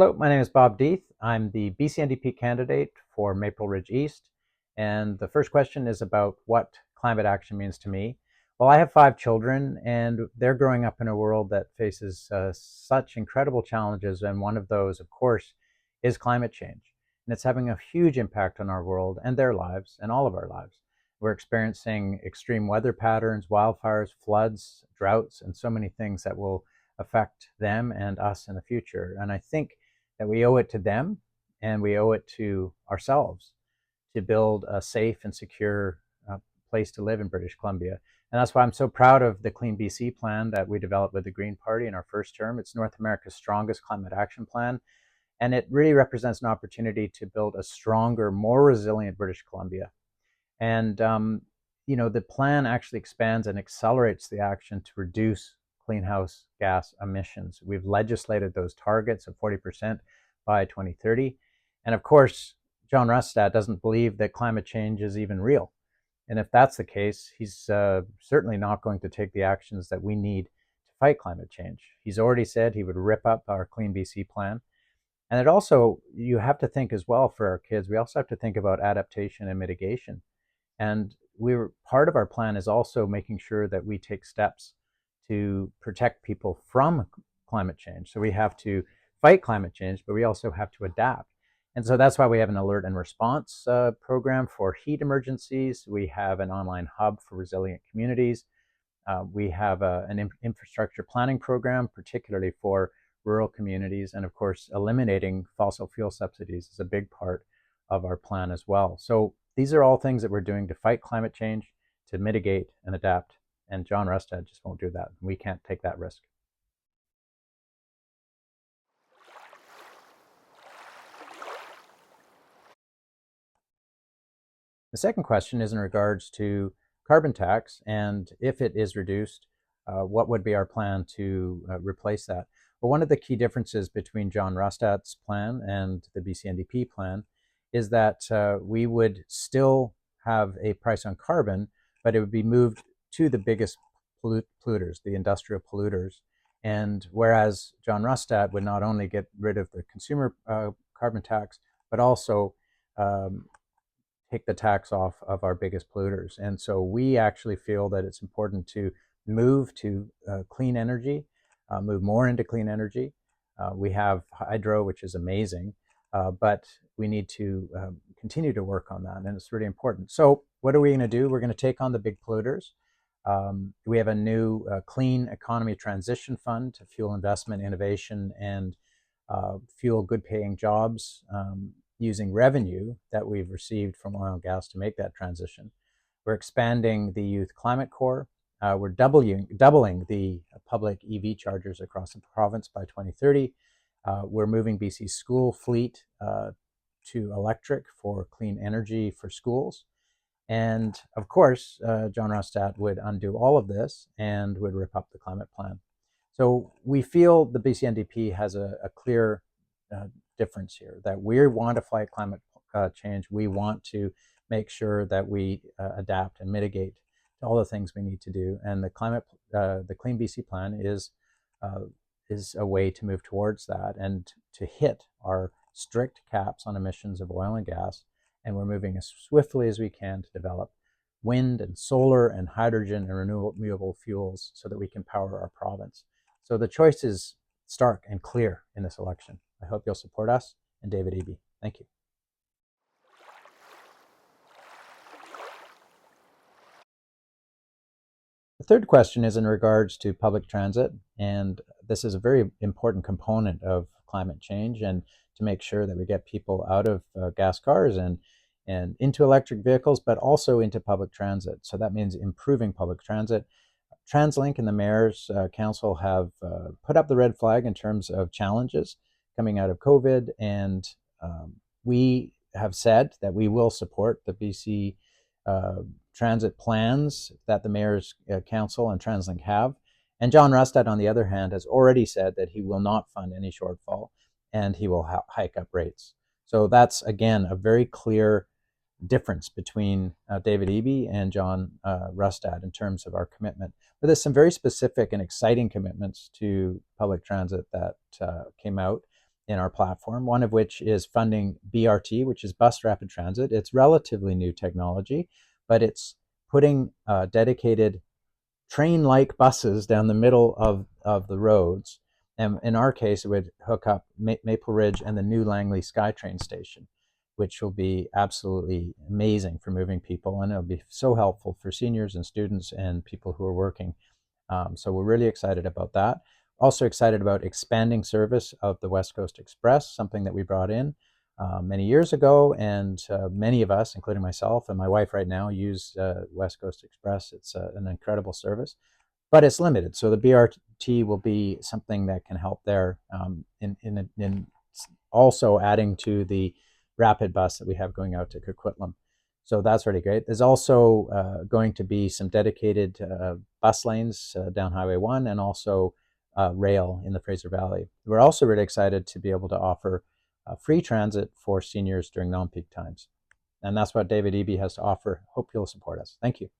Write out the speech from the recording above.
Hello, my name is Bob Deeth. I'm the BC NDP candidate for Maple Ridge East. And the first question is about what climate action means to me. Well, I have 5 children, and they're growing up in a world that faces such incredible challenges. And one of those, of course, is climate change. And it's having a huge impact on our world and their lives and all of our lives. We're experiencing extreme weather patterns, wildfires, floods, droughts, and so many things that will affect them and us in the future. And I think that we owe it to them and we owe it to ourselves to build a safe and secure place to live in British Columbia. And that's why I'm so proud of the Clean BC plan that we developed with the Green Party in our first term. It's North America's strongest climate action plan. And it really represents an opportunity to build a stronger, more resilient British Columbia. And, the plan actually expands and accelerates the action to reduce greenhouse gas emissions. We've legislated those targets of 40% by 2030. And of course, John Rustad doesn't believe that climate change is even real. And if that's the case, he's certainly not going to take the actions that we need to fight climate change. He's already said he would rip up our Clean BC plan. And it also, you have to think as well for our kids, we also have to think about adaptation and mitigation. And part of our plan is also making sure that we take steps to protect people from climate change. So we have to fight climate change, but we also have to adapt. And so that's why we have an alert and response program for heat emergencies. We have an online hub for resilient communities. We have an infrastructure planning program, particularly for rural communities. And of course, eliminating fossil fuel subsidies is a big part of our plan as well. So these are all things that we're doing to fight climate change, to mitigate and adapt. And John Rustad just won't do that. We can't take that risk. The second question is in regards to carbon tax, and if it is reduced, what would be our plan to replace that? Well, one of the key differences between John Rustad's plan and the BC NDP plan is that we would still have a price on carbon, but it would be moved to the biggest polluters, the industrial polluters. And whereas John Rustad would not only get rid of the consumer carbon tax, but also take the tax off of our biggest polluters. And so we actually feel that it's important to move to clean energy, move more into clean energy. We have hydro, which is amazing, but we need to continue to work on that, and it's really important. So what are we going to do? We're going to take on the big polluters. We have a new Clean Economy Transition Fund to fuel investment, innovation, and fuel good-paying jobs using revenue that we've received from oil and gas to make that transition. We're expanding the Youth Climate Corps. We're doubling the public EV chargers across the province by 2030. We're moving BC's school fleet to electric for clean energy for schools. And of course, John Rustad would undo all of this and would rip up the climate plan. So we feel the BC NDP has a clear difference here, that we want to fight climate change. We want to make sure that we adapt and mitigate to all the things we need to do. And the Clean BC plan is a way to move towards that and to hit our strict caps on emissions of oil and gas. And we're moving as swiftly as we can to develop wind and solar and hydrogen and renewable fuels so that we can power our province. So the choice is stark and clear in this election. I hope you'll support us and David Eby. Thank you. The third question is in regards to public transit, and this is a very important component of climate change, and to make sure that we get people out of gas cars and into electric vehicles, but also into public transit. So that means improving public transit. TransLink and the Mayor's Council have put up the red flag in terms of challenges coming out of COVID, and we have said that we will support the BC transit plans that the Mayor's Council and TransLink have. And John Rustad, on the other hand, has already said that he will not fund any shortfall and he will hike up rates. So that's, again, a very clear difference between David Eby and John Rustad in terms of our commitment. But there's some very specific and exciting commitments to public transit that came out. in our platform, one of which is funding BRT, which is bus rapid transit. It's relatively new technology, but it's putting dedicated train-like buses down the middle of the roads. And in our case, it would hook up Maple Ridge and the new Langley SkyTrain station, which will be absolutely amazing for moving people. And it'll be so helpful for seniors and students and people who are working. So we're really excited about that. Also excited about expanding service of the West Coast Express, something that we brought in many years ago, and many of us, including myself and my wife right now, use West Coast Express. It's an incredible service, but it's limited. So the BRT will be something that can help there, in also adding to the rapid bus that we have going out to Coquitlam. So that's really great. There's also going to be some dedicated bus lanes down Highway 1 and also rail in the Fraser Valley. We're also really excited to be able to offer free transit for seniors during non-peak times. And that's what David Eby has to offer. Hope you'll support us. Thank you.